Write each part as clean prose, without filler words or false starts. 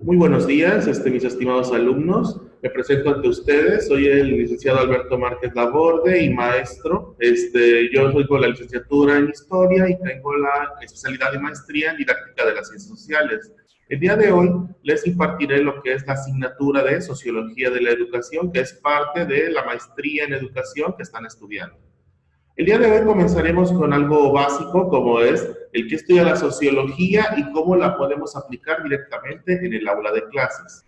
Muy buenos días, mis estimados alumnos. Me presento ante ustedes. Soy el licenciado Alberto Márquez Laborde y maestro. Yo soy con la licenciatura en Historia y tengo la especialidad de maestría en Didáctica de las Ciencias Sociales. El día de hoy les impartiré lo que es la asignatura de Sociología de la Educación, que es parte de la maestría en Educación que están estudiando. El día de hoy comenzaremos con algo básico como es el que estudia la sociología y cómo la podemos aplicar directamente en el aula de clases.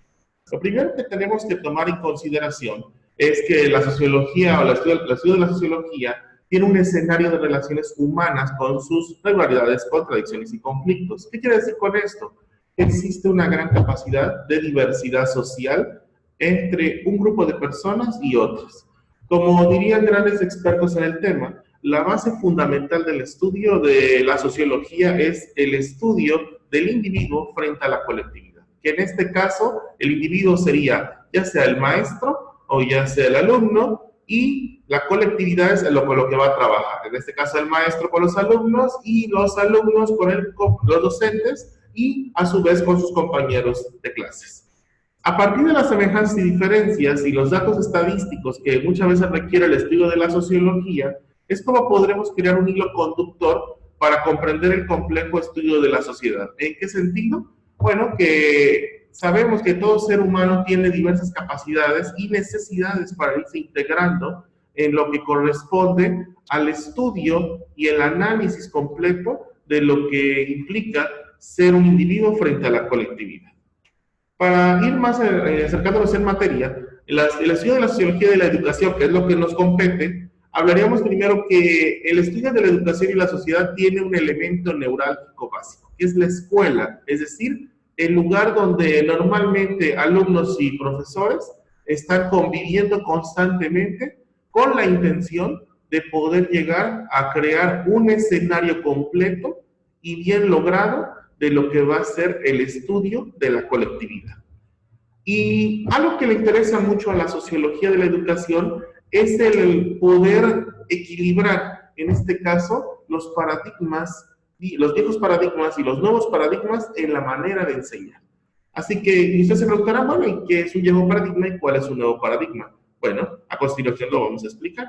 Lo primero que tenemos que tomar en consideración es que la sociología o la estudio de la sociología tiene un escenario de relaciones humanas con sus regularidades, contradicciones y conflictos. ¿Qué quiere decir con esto? Existe una gran capacidad de diversidad social entre un grupo de personas y otras. Como dirían grandes expertos en el tema, la base fundamental del estudio de la sociología es el estudio del individuo frente a la colectividad, que en este caso el individuo sería ya sea el maestro o ya sea el alumno, y la colectividad es con lo que va a trabajar. En este caso el maestro con los alumnos y los alumnos con los docentes y a su vez con sus compañeros de clases. A partir de las semejanzas y diferencias y los datos estadísticos que muchas veces requiere el estudio de la sociología, es como podremos crear un hilo conductor para comprender el complejo estudio de la sociedad. ¿En qué sentido? Bueno, que sabemos que todo ser humano tiene diversas capacidades y necesidades para irse integrando en lo que corresponde al estudio y el análisis completo de lo que implica ser un individuo frente a la colectividad. Para ir más acercándonos en materia, el estudio de la sociología de la educación, que es lo que nos compete, hablaríamos primero que el estudio de la educación y la sociedad tiene un elemento neurálgico básico, que es la escuela, es decir, el lugar donde normalmente alumnos y profesores están conviviendo constantemente con la intención de poder llegar a crear un escenario completo y bien logrado de lo que va a ser el estudio de la colectividad. Y algo que le interesa mucho a la sociología de la educación es el poder equilibrar, en este caso, los paradigmas, los viejos paradigmas y los nuevos paradigmas en la manera de enseñar. Así que usted se preguntará, bueno, ¿y qué es un viejo paradigma y cuál es un nuevo paradigma? Bueno, a continuación lo vamos a explicar.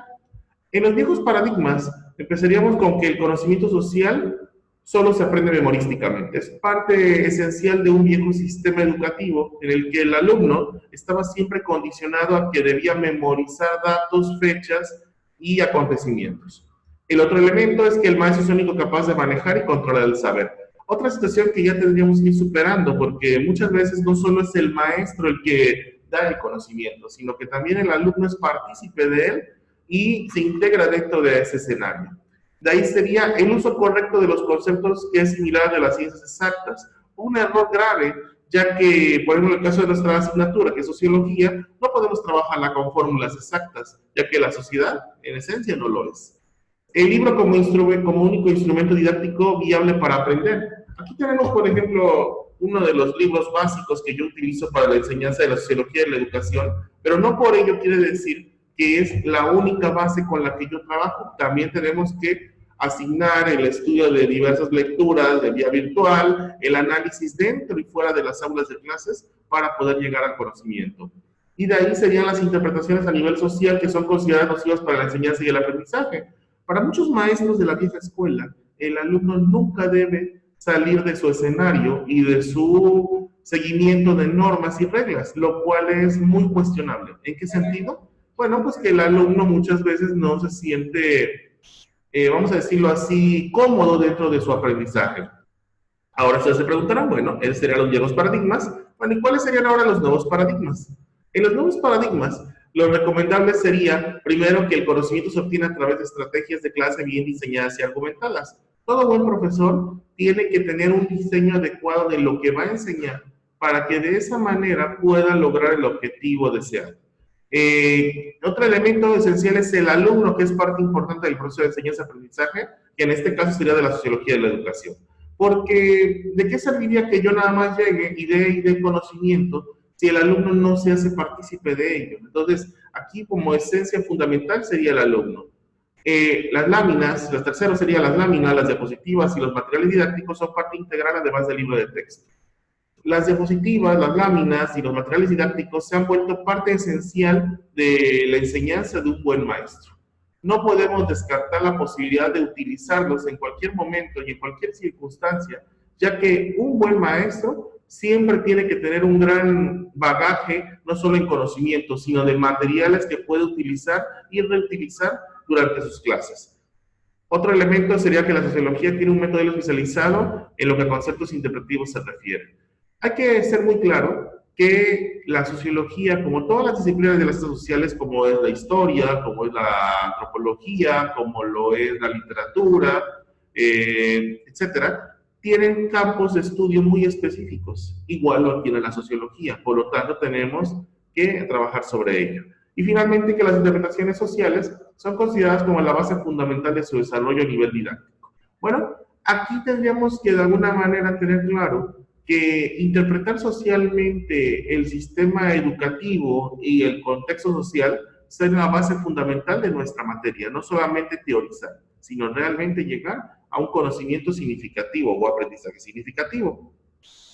En los viejos paradigmas empezaríamos con que el conocimiento social solo se aprende memorísticamente. Es parte esencial de un viejo sistema educativo en el que el alumno estaba siempre condicionado a que debía memorizar datos, fechas y acontecimientos. El otro elemento es que el maestro es el único capaz de manejar y controlar el saber. Otra situación que ya tendríamos que ir superando, porque muchas veces no solo es el maestro el que da el conocimiento, sino que también el alumno es partícipe de él y se integra dentro de ese escenario. De ahí sería el uso correcto de los conceptos, que es similar de las ciencias exactas. Un error grave, ya que, por ejemplo, en el caso de nuestra asignatura, que es sociología, no podemos trabajarla con fórmulas exactas, ya que la sociedad, en esencia, no lo es. El libro como único instrumento didáctico viable para aprender. Aquí tenemos, por ejemplo, uno de los libros básicos que yo utilizo para la enseñanza de la sociología de la educación, pero no por ello quiere decir que es la única base con la que yo trabajo. También tenemos que asignar el estudio de diversas lecturas de vía virtual, el análisis dentro y fuera de las aulas de clases para poder llegar al conocimiento. Y de ahí serían las interpretaciones a nivel social que son consideradas nocivas para la enseñanza y el aprendizaje. Para muchos maestros de la vieja escuela, el alumno nunca debe salir de su escenario y de su seguimiento de normas y reglas, lo cual es muy cuestionable. ¿En qué sentido? Bueno, pues que el alumno muchas veces no se siente vamos a decirlo así, cómodo dentro de su aprendizaje. Ahora ustedes se preguntarán, bueno, esos serían los viejos paradigmas. Bueno, ¿y cuáles serían ahora los nuevos paradigmas? En los nuevos paradigmas, lo recomendable sería, primero, que el conocimiento se obtiene a través de estrategias de clase bien diseñadas y argumentadas. Todo buen profesor tiene que tener un diseño adecuado de lo que va a enseñar para que de esa manera pueda lograr el objetivo deseado. Otro elemento esencial es el alumno, que es parte importante del proceso de enseñanza-aprendizaje, que en este caso sería de la sociología de la educación. Porque, ¿de qué serviría que yo nada más llegue y dé conocimiento si el alumno no se hace partícipe de ello? Entonces, aquí como esencia fundamental sería el alumno. Las láminas, las terceras serían las láminas, las diapositivas y los materiales didácticos son parte integral además del libro de texto. Las diapositivas, las láminas y los materiales didácticos se han vuelto parte esencial de la enseñanza de un buen maestro. No podemos descartar la posibilidad de utilizarlos en cualquier momento y en cualquier circunstancia, ya que un buen maestro siempre tiene que tener un gran bagaje, no solo en conocimiento, sino de materiales que puede utilizar y reutilizar durante sus clases. Otro elemento sería que la sociología tiene un método especializado en lo que a conceptos interpretativos se refiere. Hay que ser muy claro que la sociología, como todas las disciplinas de las ciencias sociales, como es la historia, como es la antropología, como lo es la literatura, etcétera, tienen campos de estudio muy específicos. Igual lo tiene la sociología, por lo tanto tenemos que trabajar sobre ello. Y finalmente que las interpretaciones sociales son consideradas como la base fundamental de su desarrollo a nivel didáctico. Bueno, aquí tendríamos que de alguna manera tener claro que interpretar socialmente el sistema educativo y el contexto social es la base fundamental de nuestra materia, no solamente teorizar, sino realmente llegar a un conocimiento significativo o aprendizaje significativo.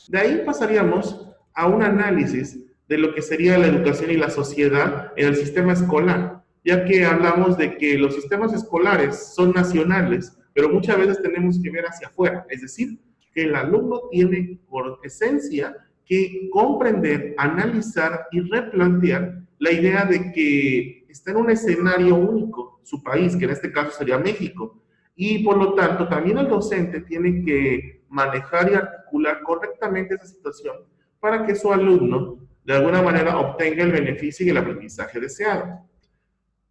De ahí pasaríamos a un análisis de lo que sería la educación y la sociedad en el sistema escolar, ya que hablamos de que los sistemas escolares son nacionales, pero muchas veces tenemos que ver hacia afuera, es decir, que el alumno tiene por esencia que comprender, analizar y replantear la idea de que está en un escenario único, su país, que en este caso sería México, y por lo tanto también el docente tiene que manejar y articular correctamente esa situación para que su alumno de alguna manera obtenga el beneficio y el aprendizaje deseado.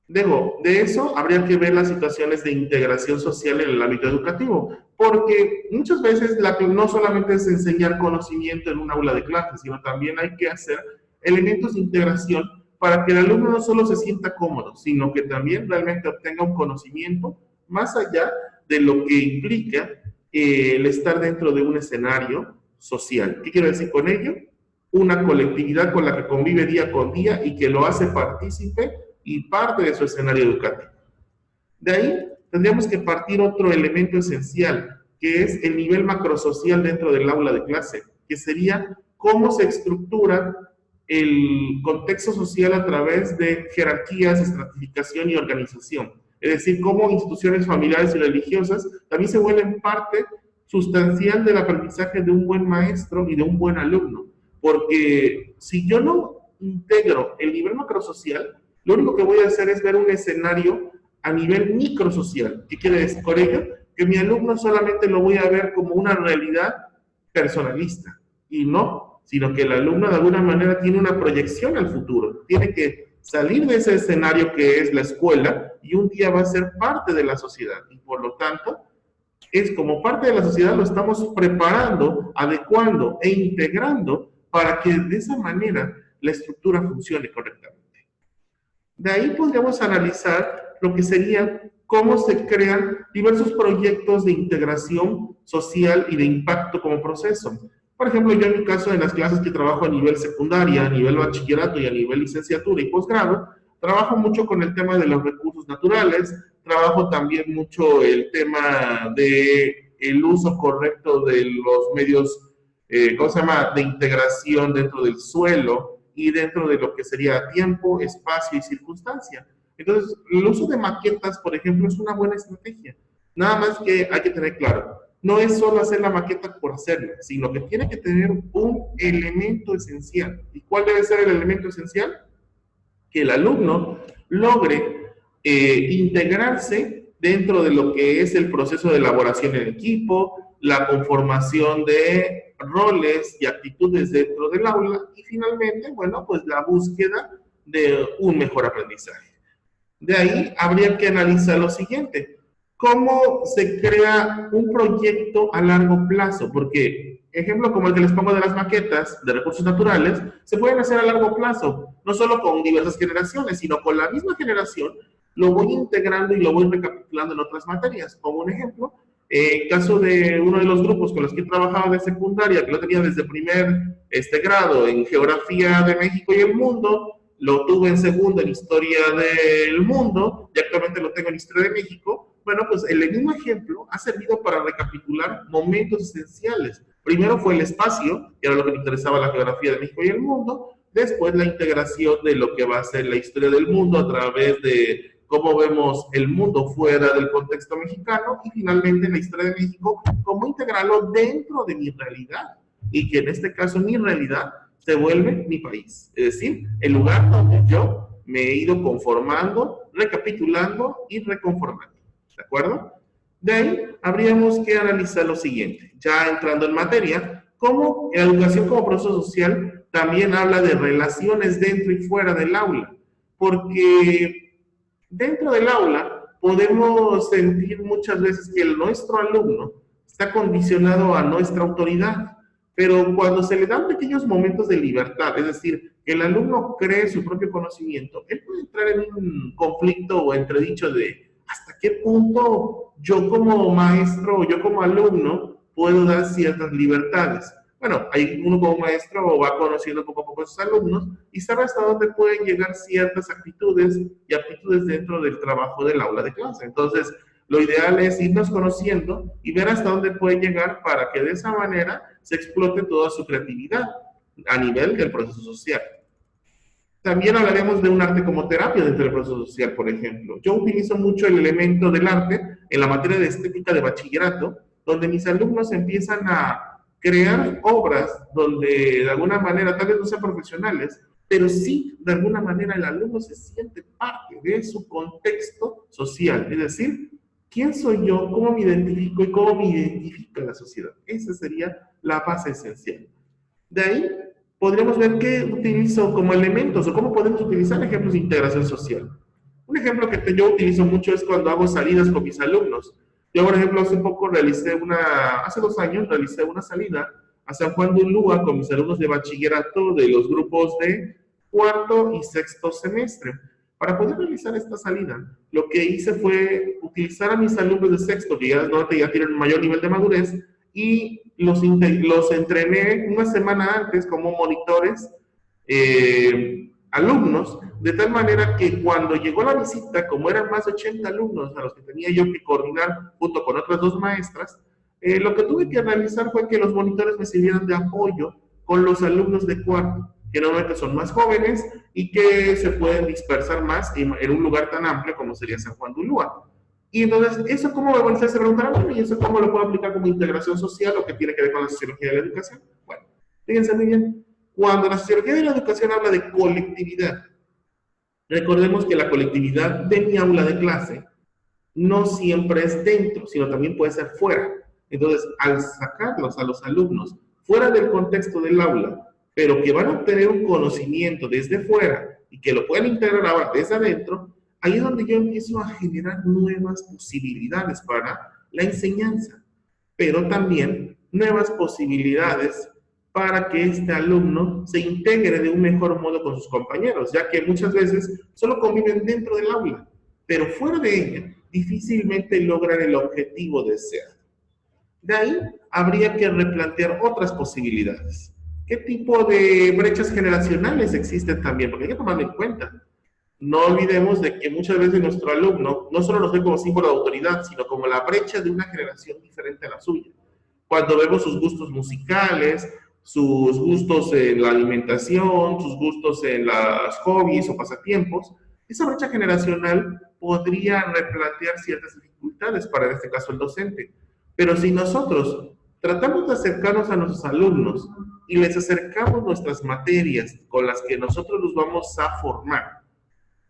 De eso habría que ver las situaciones de integración social en el ámbito educativo, porque muchas veces no solamente es enseñar conocimiento en un aula de clase, sino también hay que hacer elementos de integración para que el alumno no solo se sienta cómodo, sino que también realmente obtenga un conocimiento más allá de lo que implica el estar dentro de un escenario social. ¿Qué quiero decir con ello? Una colectividad con la que convive día con día y que lo hace partícipe y parte de su escenario educativo. De ahí tendríamos que partir otro elemento esencial, que es el nivel macrosocial dentro del aula de clase, que sería cómo se estructura el contexto social a través de jerarquías, estratificación y organización. Es decir, cómo instituciones familiares y religiosas también se vuelven parte sustancial del aprendizaje de un buen maestro y de un buen alumno. Porque si yo no integro el nivel macrosocial, lo único que voy a hacer es ver un escenario a nivel microsocial. ¿Qué quiere decir con ello? Que mi alumno solamente lo voy a ver como una realidad personalista. Y no, sino que el alumno de alguna manera tiene una proyección al futuro. Tiene que salir de ese escenario que es la escuela y un día va a ser parte de la sociedad. Y por lo tanto, es como parte de la sociedad lo estamos preparando, adecuando e integrando para que de esa manera la estructura funcione correctamente. De ahí podríamos analizar lo que sería cómo se crean diversos proyectos de integración social y de impacto como proceso. Por ejemplo, yo en mi caso, en las clases que trabajo a nivel secundaria, a nivel bachillerato y a nivel licenciatura y posgrado, trabajo mucho con el tema de los recursos naturales, trabajo también mucho el tema de el uso correcto de los medios, ¿cómo se llama?, de integración dentro del suelo y dentro de lo que sería tiempo, espacio y circunstancia. Entonces, el uso de maquetas, por ejemplo, es una buena estrategia. Nada más que hay que tener claro, no es solo hacer la maqueta por hacerla, sino que tiene que tener un elemento esencial. ¿Y cuál debe ser el elemento esencial? Que el alumno logre integrarse dentro de lo que es el proceso de elaboración en equipo, la conformación de roles y actitudes dentro del aula y finalmente, bueno, pues la búsqueda de un mejor aprendizaje. De ahí habría que analizar lo siguiente. ¿Cómo se crea un proyecto a largo plazo? Porque, ejemplo como el que les pongo de las maquetas de recursos naturales, se pueden hacer a largo plazo, no solo con diversas generaciones, sino con la misma generación, lo voy integrando y lo voy recapitulando en otras materias. Como un ejemplo, en caso de uno de los grupos con los que he trabajado de secundaria, que lo tenía desde primer grado en Geografía de México y el Mundo, lo tuve en segundo en Historia del Mundo y actualmente lo tengo en Historia de México. Bueno, pues el mismo ejemplo ha servido para recapitular momentos esenciales, Primero fue el espacio, que era lo que me interesaba, la geografía de México y el mundo. Después la integración de lo que va a ser la historia del mundo a través de cómo vemos el mundo fuera del contexto mexicano, y finalmente la historia de México, cómo integrarlo dentro de mi realidad, y que en este caso mi realidad se vuelve mi país, es decir, el lugar donde yo me he ido conformando, recapitulando y reconformando, ¿de acuerdo? De ahí habríamos que analizar lo siguiente, ya entrando en materia, cómo la educación como proceso social también habla de relaciones dentro y fuera del aula, porque dentro del aula podemos sentir muchas veces que nuestro alumno está condicionado a nuestra autoridad, pero cuando se le dan pequeños momentos de libertad, es decir, que el alumno cree su propio conocimiento, él puede entrar en un conflicto o entredicho de hasta qué punto yo como maestro o yo como alumno puedo dar ciertas libertades. Bueno, hay uno como maestro va conociendo poco a poco a sus alumnos y sabe hasta dónde pueden llegar ciertas actitudes y aptitudes dentro del trabajo del aula de clase. Entonces, lo ideal es irnos conociendo y ver hasta dónde pueden llegar para que de esa manera se explote toda su creatividad a nivel del proceso social. También hablaremos de un arte como terapia dentro del proceso social, por ejemplo. Yo utilizo mucho el elemento del arte en la materia de estética de bachillerato, donde mis alumnos empiezan a crear obras donde de alguna manera, tal vez no sean profesionales, pero sí de alguna manera el alumno se siente parte de su contexto social, es decir, ¿quién soy yo? ¿Cómo me identifico? ¿Y cómo me identifica la sociedad? Esa sería la base esencial. De ahí podríamos ver qué utilizo como elementos o cómo podemos utilizar ejemplos de integración social. Un ejemplo que yo utilizo mucho es cuando hago salidas con mis alumnos. Yo, por ejemplo, hace 2 años realicé una salida a San Juan de Ulúa con mis alumnos de bachillerato de los grupos de cuarto y sexto semestre. Para poder realizar esta salida, lo que hice fue utilizar a mis alumnos de sexto, que ya tienen un mayor nivel de madurez, y los entrené una semana antes como monitores alumnos, de tal manera que cuando llegó la visita, como eran más de 80 alumnos a los que tenía yo que coordinar junto con otras 2 maestras, lo que tuve que realizar fue que los monitores me sirvieran de apoyo con los alumnos de cuarto, que normalmente son más jóvenes y que se pueden dispersar más en un lugar tan amplio como sería San Juan de Ulúa. Y entonces, ¿eso cómo me se preguntarán? Bueno, ¿y eso cómo lo puedo aplicar como integración social o qué tiene que ver con la sociología de la educación? Bueno, fíjense muy bien. Cuando la sociología de la educación habla de colectividad, recordemos que la colectividad de mi aula de clase no siempre es dentro, sino también puede ser fuera. Entonces, al sacarlos a los alumnos fuera del contexto del aula, pero que van a obtener un conocimiento desde fuera y que lo pueden integrar ahora desde adentro, ahí es donde yo empiezo a generar nuevas posibilidades para la enseñanza, pero también nuevas posibilidades para que este alumno se integre de un mejor modo con sus compañeros, ya que muchas veces solo conviven dentro del aula, pero fuera de ella difícilmente logran el objetivo deseado. De ahí habría que replantear otras posibilidades. ¿Qué tipo de brechas generacionales existen también? Porque hay que tomarlo en cuenta. No olvidemos de que muchas veces nuestro alumno no solo nos ve como símbolo de autoridad, sino como la brecha de una generación diferente a la suya. Cuando vemos sus gustos musicales, sus gustos en la alimentación, sus gustos en los hobbies o pasatiempos, esa brecha generacional podría replantear ciertas dificultades para, en este caso, el docente. Pero si nosotros tratamos de acercarnos a nuestros alumnos y les acercamos nuestras materias con las que nosotros los vamos a formar,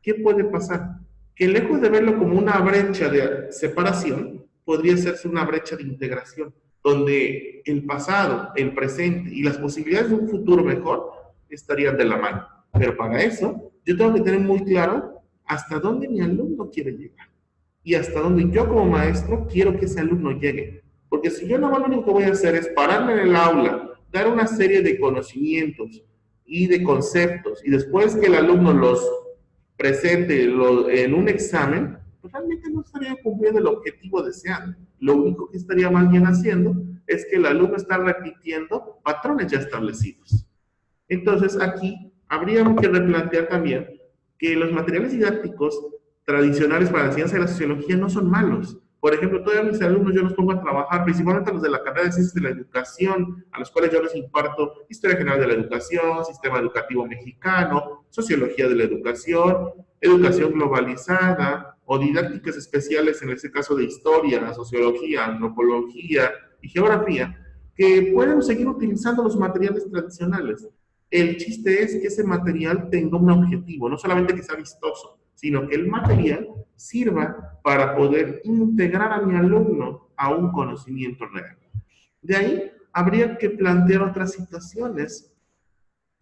¿qué puede pasar? Que lejos de verlo como una brecha de separación, podría hacerse una brecha de integración, donde el pasado, el presente y las posibilidades de un futuro mejor estarían de la mano. Pero para eso, yo tengo que tener muy claro hasta dónde mi alumno quiere llegar y hasta dónde yo como maestro quiero que ese alumno llegue. Porque si yo no, lo único que voy a hacer es pararme en el aula, dar una serie de conocimientos y de conceptos, y después que el alumno los presente en un examen, pues realmente no estaría cumpliendo el objetivo deseado. Lo único que estaría más bien haciendo es que el alumno está repitiendo patrones ya establecidos. Entonces, aquí habríamos que replantear también que los materiales didácticos tradicionales para la enseñanza de la sociología no son malos, Por ejemplo, todos mis alumnos yo los pongo a trabajar, principalmente los de la carrera de Ciencias de la Educación, a los cuales yo les imparto Historia General de la Educación, Sistema Educativo Mexicano, Sociología de la Educación, Educación Globalizada, o didácticas especiales, en este caso de Historia, Sociología, Antropología y Geografía, que pueden seguir utilizando los materiales tradicionales. El chiste es que ese material tenga un objetivo, no solamente que sea vistoso, sino que el material sirva para poder integrar a mi alumno a un conocimiento real. De ahí habría que plantear otras situaciones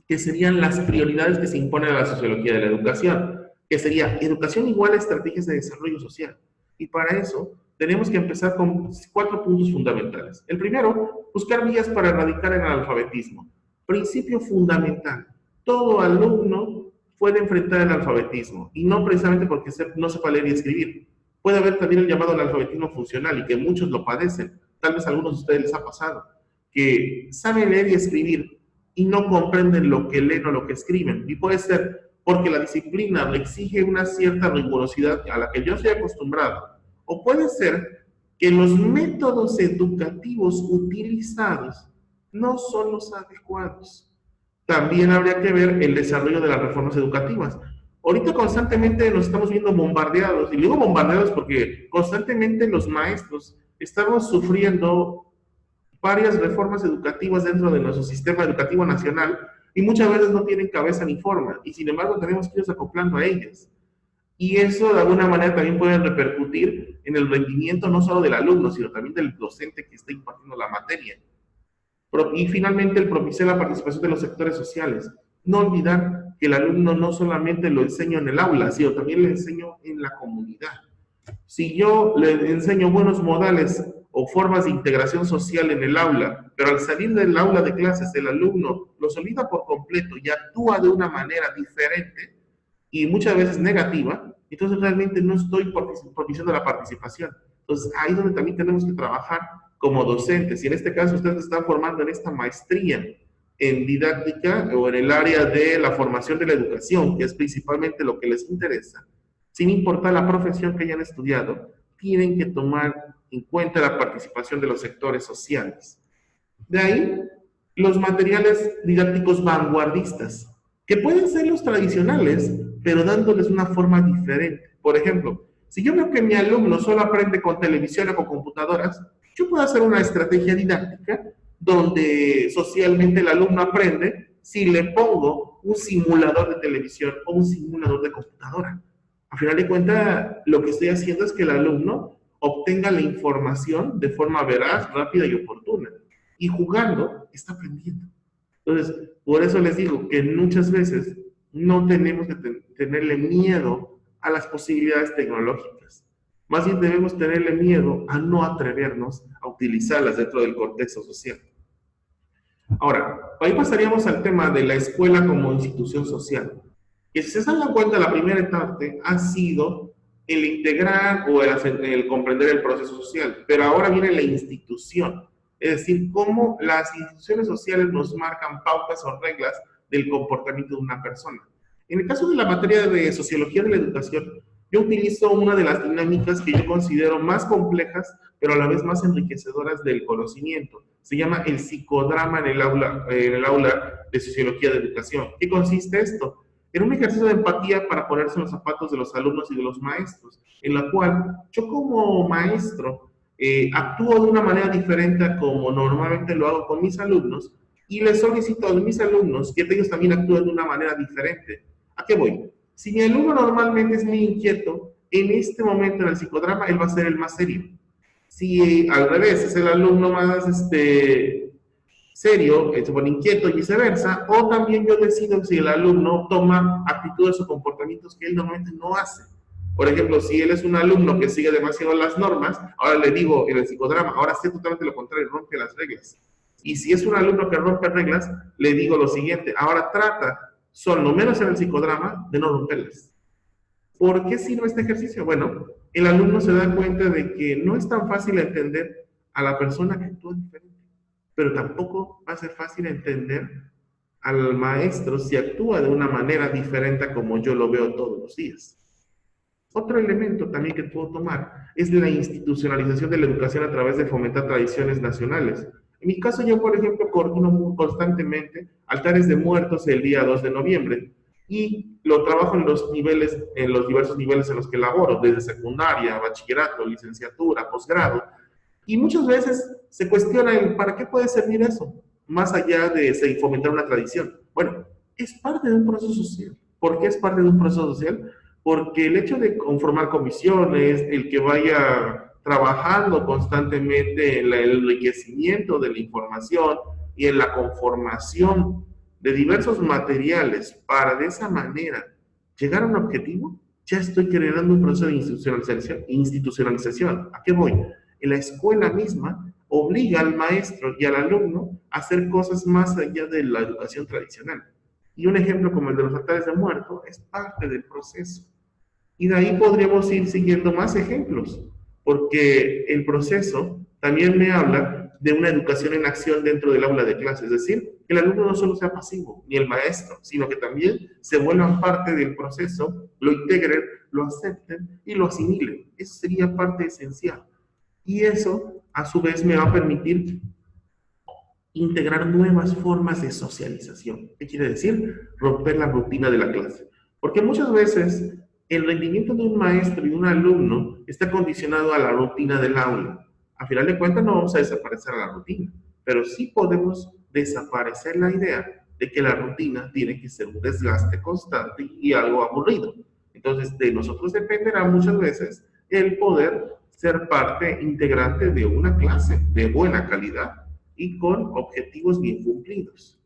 que serían las prioridades que se imponen a la sociología de la educación, que sería educación igual a estrategias de desarrollo social. Y para eso tenemos que empezar con 4 puntos fundamentales. El primero, buscar vías para erradicar el analfabetismo. Principio fundamental. Todo alumno puede enfrentar el analfabetismo, y no precisamente porque no sepa leer y escribir. Puede haber también el llamado analfabetismo funcional, y que muchos lo padecen. Tal vez a algunos de ustedes les ha pasado, que saben leer y escribir, y no comprenden lo que leen o lo que escriben. Y puede ser porque la disciplina exige una cierta rigurosidad a la que yo estoy acostumbrado. O puede ser que los métodos educativos utilizados no son los adecuados. También habría que ver el desarrollo de las reformas educativas. Ahorita constantemente nos estamos viendo bombardeados, y digo bombardeados porque constantemente los maestros estamos sufriendo varias reformas educativas dentro de nuestro sistema educativo nacional, y muchas veces no tienen cabeza ni forma, y sin embargo tenemos que irnos acoplando a ellas. Y eso de alguna manera también puede repercutir en el rendimiento no solo del alumno, sino también del docente que está impartiendo la materia. Y finalmente, el propiciar la participación de los sectores sociales. No olvidar que el alumno no solamente lo enseño en el aula, sino también lo enseño en la comunidad. Si yo le enseño buenos modales o formas de integración social en el aula, pero al salir del aula de clases el alumno los olvida por completo y actúa de una manera diferente y muchas veces negativa, entonces realmente no estoy propiciando la participación. Entonces ahí es donde también tenemos que trabajar como docentes, y en este caso ustedes están formando en esta maestría en didáctica o en el área de la formación de la educación, que es principalmente lo que les interesa. Sin importar la profesión que hayan estudiado, tienen que tomar en cuenta la participación de los sectores sociales. De ahí, los materiales didácticos vanguardistas, que pueden ser los tradicionales, pero dándoles una forma diferente. Por ejemplo, si yo veo que mi alumno solo aprende con televisión o con computadoras, yo puedo hacer una estrategia didáctica donde socialmente el alumno aprende si le pongo un simulador de televisión o un simulador de computadora. A final de cuentas, lo que estoy haciendo es que el alumno obtenga la información de forma veraz, rápida y oportuna. Y jugando, está aprendiendo. Entonces, por eso les digo que muchas veces no tenemos que tenerle miedo a las posibilidades tecnológicas. Más bien debemos tenerle miedo a no atrevernos a utilizarlas dentro del contexto social. Ahora, ahí pasaríamos al tema de la escuela como institución social. Que si se dan cuenta, la primera etapa ha sido el integrar o el comprender el proceso social, pero ahora viene la institución, es decir, cómo las instituciones sociales nos marcan pautas o reglas del comportamiento de una persona. En el caso de la materia de sociología de la educación, yo utilizo una de las dinámicas que yo considero más complejas, pero a la vez más enriquecedoras del conocimiento. Se llama el psicodrama en el aula de sociología de educación. ¿Qué consiste esto? En un ejercicio de empatía para ponerse en los zapatos de los alumnos y de los maestros, en la cual yo como maestro actúo de una manera diferente a como normalmente lo hago con mis alumnos, y les solicito a mis alumnos que ellos también actúen de una manera diferente. ¿A qué voy? Si mi alumno normalmente es muy inquieto, en este momento en el psicodrama él va a ser el más serio. Si al revés es el alumno más serio, se pone inquieto y viceversa, o también yo decido si el alumno toma actitudes o comportamientos que él normalmente no hace. Por ejemplo, si él es un alumno que sigue demasiado las normas, ahora le digo en el psicodrama, ahora sí totalmente lo contrario, rompe las reglas. Y si es un alumno que rompe reglas, le digo lo siguiente, ahora trata, lo menos en el psicodrama, de no romperlas. ¿Por qué sirve este ejercicio? Bueno, el alumno se da cuenta de que no es tan fácil entender a la persona que actúa diferente, pero tampoco va a ser fácil entender al maestro si actúa de una manera diferente a como yo lo veo todos los días. Otro elemento también que puedo tomar es la institucionalización de la educación a través de fomentar tradiciones nacionales. En mi caso, yo, por ejemplo, coordino constantemente altares de muertos el día 2 de noviembre y lo trabajo en los niveles, en los diversos niveles en los que laboro, desde secundaria, bachillerato, licenciatura, posgrado. Y muchas veces se cuestiona el para qué puede servir eso, más allá de fomentar una tradición. Bueno, es parte de un proceso social. ¿Por qué es parte de un proceso social? Porque el hecho de conformar comisiones, el que vaya trabajando constantemente en el enriquecimiento de la información y en la conformación de diversos materiales para de esa manera llegar a un objetivo, ya estoy generando un proceso de institucionalización. ¿A qué voy? En la escuela misma obliga al maestro y al alumno a hacer cosas más allá de la educación tradicional. Y un ejemplo como el de los altares de muerto es parte del proceso. Y de ahí podríamos ir siguiendo más ejemplos, porque el proceso también me habla de una educación en acción dentro del aula de clase, es decir, que el alumno no solo sea pasivo, ni el maestro, sino que también se vuelvan parte del proceso, lo integren, lo acepten y lo asimilen. Eso sería parte esencial. Y eso, a su vez, me va a permitir integrar nuevas formas de socialización. ¿Qué quiere decir? Romper la rutina de la clase. Porque muchas veces el rendimiento de un maestro y de un alumno está condicionado a la rutina del aula. A final de cuentas no vamos a desaparecer la rutina, pero sí podemos desaparecer la idea de que la rutina tiene que ser un desgaste constante y algo aburrido. Entonces, de nosotros dependerá muchas veces el poder ser parte integrante de una clase de buena calidad y con objetivos bien cumplidos.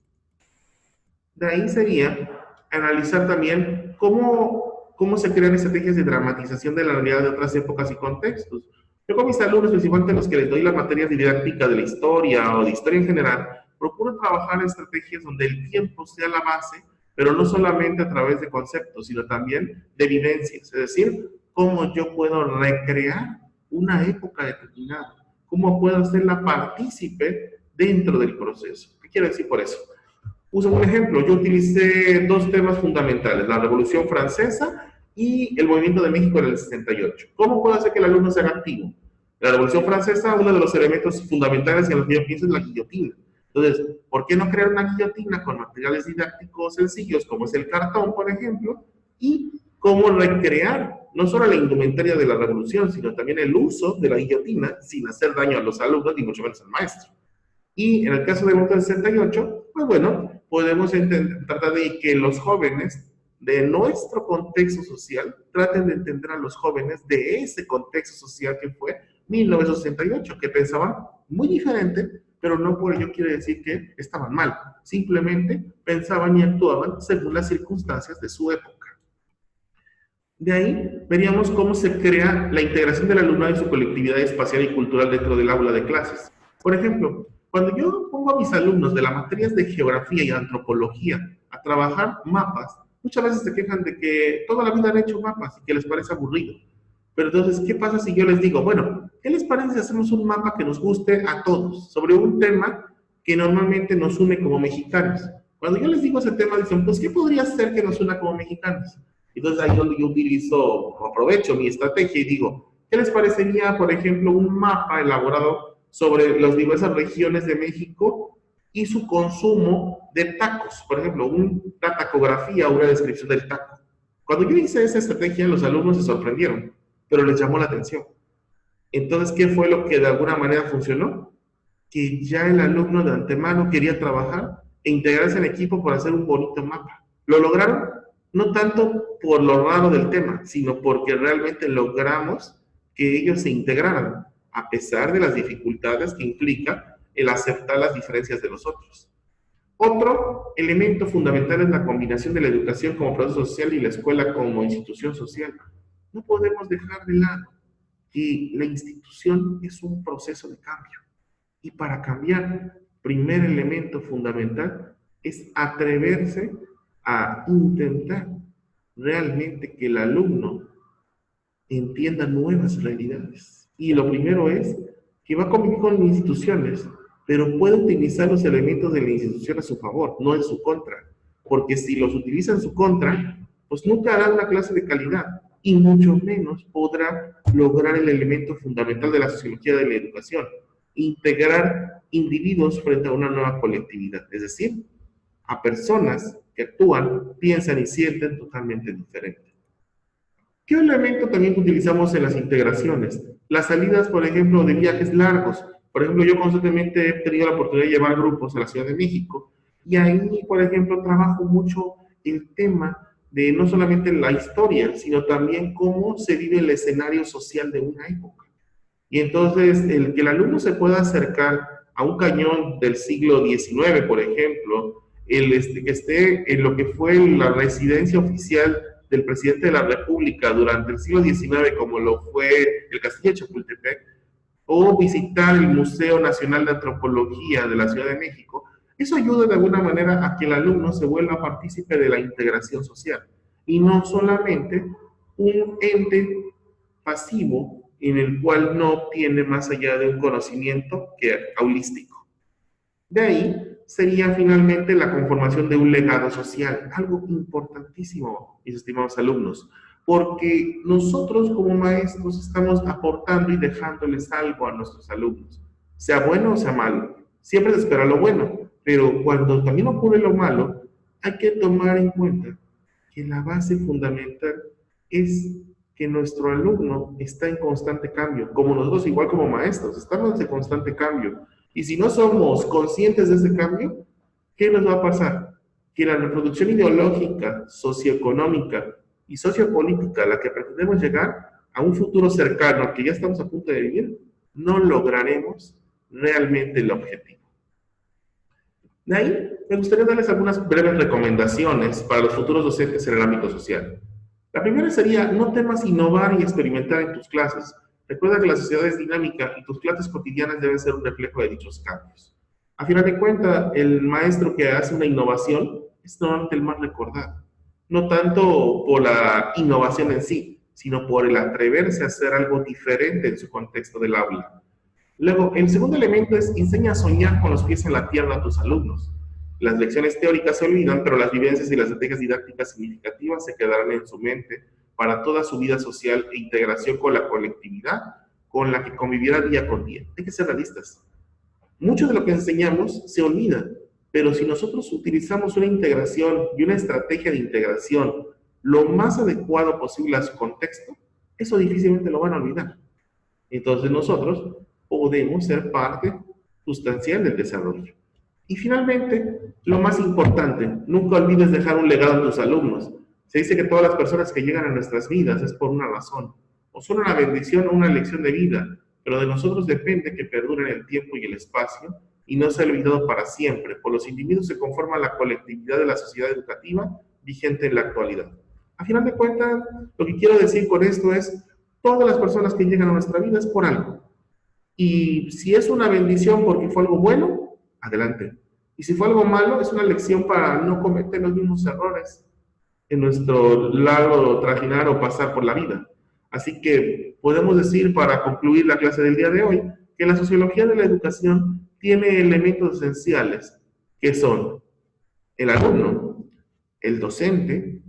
De ahí sería analizar también cómo se crean estrategias de dramatización de la realidad de otras épocas y contextos. Yo con mis alumnos, principalmente los que les doy las materias didácticas de la historia o de historia en general, procuro trabajar en estrategias donde el tiempo sea la base, pero no solamente a través de conceptos, sino también de vivencias. Es decir, cómo yo puedo recrear una época determinada, cómo puedo hacerla partícipe dentro del proceso. ¿Qué quiero decir por eso? Uso un ejemplo, yo utilicé dos temas fundamentales, la Revolución Francesa y el movimiento de México en el 68. ¿Cómo puedo hacer que el alumno sea activo? La Revolución Francesa, uno de los elementos fundamentales en los que yo pienso es la guillotina. Entonces, ¿por qué no crear una guillotina con materiales didácticos sencillos, como es el cartón, por ejemplo? Y cómo recrear no solo la indumentaria de la revolución, sino también el uso de la guillotina sin hacer daño a los alumnos ni mucho menos al maestro. Y en el caso del voto del 68, pues bueno, podemos tratar de que los jóvenes de nuestro contexto social traten de entender a los jóvenes de ese contexto social que fue 1968, que pensaban muy diferente, pero no por ello quiere decir que estaban mal, simplemente pensaban y actuaban según las circunstancias de su época. De ahí veríamos cómo se crea la integración del alumnado y su colectividad espacial y cultural dentro del aula de clases. Por ejemplo, cuando yo pongo a mis alumnos de las materias de geografía y antropología a trabajar mapas, muchas veces se quejan de que toda la vida han hecho mapas y que les parece aburrido. Pero entonces, ¿qué pasa si yo les digo, bueno, ¿qué les parece si hacemos un mapa que nos guste a todos sobre un tema que normalmente nos une como mexicanos? Cuando yo les digo ese tema, dicen, pues, ¿qué podría ser que nos una como mexicanos? Entonces ahí es donde yo utilizo, aprovecho mi estrategia y digo, ¿qué les parecería, por ejemplo, un mapa elaborado sobre las diversas regiones de México y su consumo de tacos? Por ejemplo, una tacografía, una descripción del taco. Cuando yo hice esa estrategia, los alumnos se sorprendieron, pero les llamó la atención. Entonces, ¿qué fue lo que de alguna manera funcionó? Que ya el alumno de antemano quería trabajar e integrarse en equipo para hacer un bonito mapa. ¿Lo lograron? No tanto por lo raro del tema, sino porque realmente logramos que ellos se integraran, a pesar de las dificultades que implica el aceptar las diferencias de los otros. Otro elemento fundamental es la combinación de la educación como proceso social y la escuela como institución social. No podemos dejar de lado que la institución es un proceso de cambio. Y para cambiar, primer elemento fundamental es atreverse a intentar realmente que el alumno entienda nuevas realidades. Y lo primero es que va a convivir con instituciones, pero puede utilizar los elementos de la institución a su favor, no en su contra. Porque si los utiliza en su contra, pues nunca hará una clase de calidad. y mucho menos podrá lograr el elemento fundamental de la sociología de la educación, integrar individuos frente a una nueva colectividad, es decir, a personas que actúan, piensan y sienten totalmente diferente. ¿Qué elemento también utilizamos en las integraciones? Las salidas, por ejemplo, de viajes largos. Por ejemplo, yo constantemente he tenido la oportunidad de llevar grupos a la Ciudad de México y ahí, por ejemplo, trabajo mucho el tema de no solamente la historia, sino también cómo se vive el escenario social de una época. Y entonces, el que el alumno se pueda acercar a un cañón del siglo XIX, por ejemplo, que esté en lo que fue la residencia oficial del presidente de la República durante el siglo XIX, como lo fue el Castillo de Chapultepec, o visitar el Museo Nacional de Antropología de la Ciudad de México, eso ayuda de alguna manera a que el alumno se vuelva partícipe de la integración social y no solamente un ente pasivo en el cual no obtiene más allá de un conocimiento que holístico. De ahí sería finalmente la conformación de un legado social, algo importantísimo, mis estimados alumnos, porque nosotros como maestros estamos aportando y dejándoles algo a nuestros alumnos, sea bueno o sea malo. Siempre se espera lo bueno, pero cuando también ocurre lo malo, hay que tomar en cuenta que la base fundamental es que nuestro alumno está en constante cambio, como nosotros igual como maestros, estamos en constante cambio. Y si no somos conscientes de ese cambio, ¿qué nos va a pasar? Que la reproducción ideológica, socioeconómica y sociopolítica a la que pretendemos llegar a un futuro cercano, que ya estamos a punto de vivir, no lograremos realmente el objetivo. De ahí, me gustaría darles algunas breves recomendaciones para los futuros docentes en el ámbito social. La primera sería, no temas innovar y experimentar en tus clases. Recuerda que la sociedad es dinámica y tus clases cotidianas deben ser un reflejo de dichos cambios. A final de cuentas, el maestro que hace una innovación es normalmente el más recordado. No tanto por la innovación en sí, sino por el atreverse a hacer algo diferente en su contexto del aula. Luego, el segundo elemento es enseña a soñar con los pies en la tierra a tus alumnos. Las lecciones teóricas se olvidan, pero las vivencias y las estrategias didácticas significativas se quedarán en su mente para toda su vida social e integración con la colectividad con la que convivirá día con día. Hay que ser realistas. Mucho de lo que enseñamos se olvida, pero si nosotros utilizamos una integración y una estrategia de integración lo más adecuado posible a su contexto, eso difícilmente lo van a olvidar. Entonces nosotros podemos ser parte sustancial del desarrollo. Y finalmente, lo más importante, nunca olvides dejar un legado a tus alumnos. Se dice que todas las personas que llegan a nuestras vidas es por una razón, o son una bendición o una lección de vida, pero de nosotros depende que perduren el tiempo y el espacio y no sea olvidado para siempre. Por los individuos se conforma la colectividad de la sociedad educativa vigente en la actualidad. A final de cuentas, lo que quiero decir con esto es, todas las personas que llegan a nuestra vida es por algo. Y si es una bendición porque fue algo bueno, adelante. Y si fue algo malo, es una lección para no cometer los mismos errores en nuestro largo trajinar o pasar por la vida. Así que podemos decir, para concluir la clase del día de hoy, que la sociología de la educación tiene elementos esenciales, que son el alumno, el docente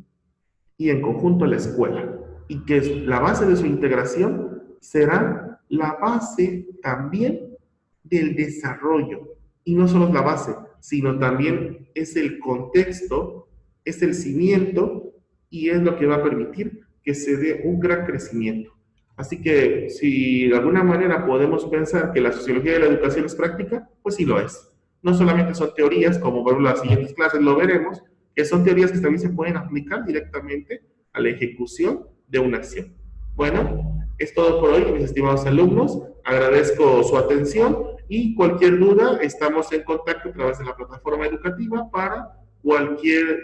y en conjunto la escuela. Y que la base de su integración será la base también del desarrollo. Y no solo es la base, sino también es el contexto, es el cimiento y es lo que va a permitir que se dé un gran crecimiento. Así que si de alguna manera podemos pensar que la sociología de la educación es práctica, pues sí lo es. No solamente son teorías, como por las siguientes clases lo veremos, que son teorías que también se pueden aplicar directamente a la ejecución de una acción. Bueno, es todo por hoy, mis estimados alumnos. Agradezco su atención y cualquier duda, estamos en contacto a través de la plataforma educativa para cualquier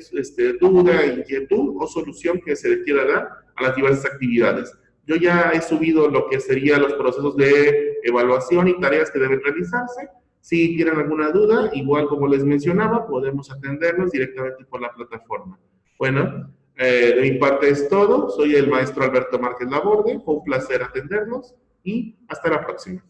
duda, inquietud o solución que se le quiera dar a las diversas actividades. Yo ya he subido lo que serían los procesos de evaluación y tareas que deben realizarse. Si tienen alguna duda, igual como les mencionaba, podemos atendernos directamente por la plataforma. Bueno, de mi parte es todo. Soy el maestro Alberto Márquez Laborde. Fue un placer atendernos y hasta la próxima.